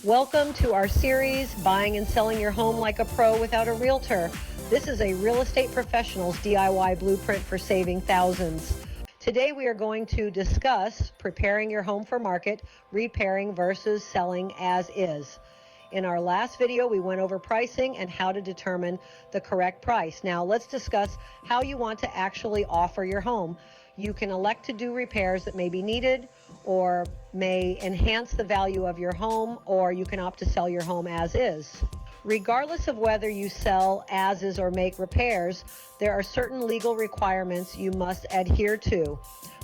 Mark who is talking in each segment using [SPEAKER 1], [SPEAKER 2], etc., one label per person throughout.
[SPEAKER 1] Welcome to our series, Buying and Selling Your Home Like a Pro Without a Realtor. This is a real estate professional's DIY blueprint for saving thousands. Today we are going to discuss preparing your home for market, repairing versus selling as is. In our last video, we went over pricing and how to determine the correct price. Now let's discuss how you want to actually offer your home. You can elect to do repairs that may be needed or may enhance the value of your home, or you can opt to sell your home as is. Regardless of whether you sell as is or make repairs, there are certain legal requirements you must adhere to.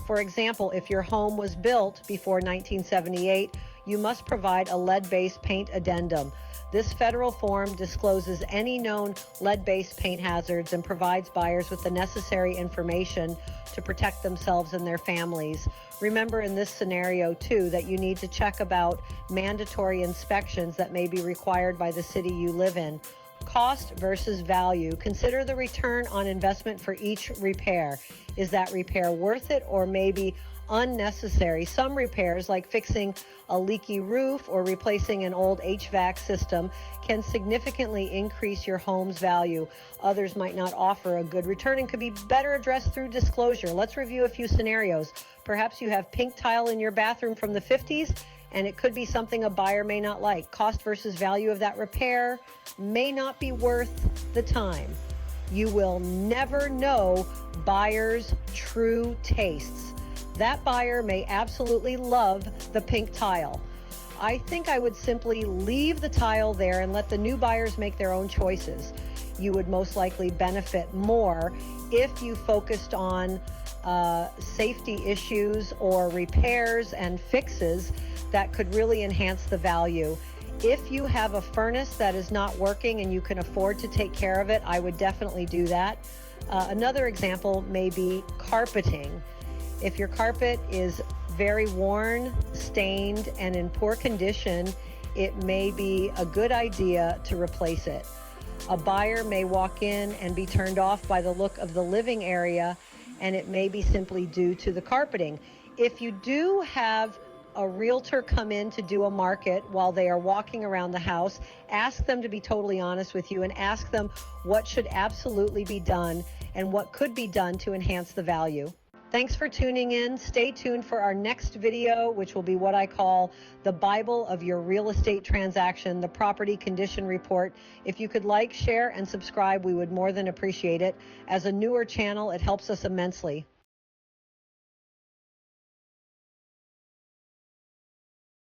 [SPEAKER 1] For example, if your home was built before 1978, you must provide a lead-based paint addendum. This federal form discloses any known lead-based paint hazards and provides buyers with the necessary information to protect themselves and their families. Remember in this scenario too that you need to check about mandatory inspections that may be required by the city you live in. Cost versus value. Consider the return on investment for each repair. Is that repair worth it or maybe unnecessary? Some repairs, like fixing a leaky roof or replacing an old HVAC system, can significantly increase your home's value. Others might not offer a good return and could be better addressed through disclosure. Let's review a few scenarios. Perhaps you have pink tile in your bathroom from the 50s, and it could be something a buyer may not like. Cost versus value of that repair may not be worth the time. You will never know buyers' true tastes. That buyer may absolutely love the pink tile. I think I would simply leave the tile there and let the new buyers make their own choices. You would most likely benefit more if you focused on safety issues or repairs and fixes that could really enhance the value. If you have a furnace that is not working and you can afford to take care of it, I would definitely do that. Another example may be carpeting. If your carpet is very worn, stained, and in poor condition, it may be a good idea to replace it. A buyer may walk in and be turned off by the look of the living area, and it may be simply due to the carpeting. If you do have a realtor come in to do a market while they are walking around the house, ask them to be totally honest with you and ask them what should absolutely be done and what could be done to enhance the value. Thanks for tuning in. Stay tuned for our next video, which will be what I call the Bible of your real estate transaction, the property condition report. If you could like, share, and subscribe, we would more than appreciate it. As a newer channel, it helps us immensely.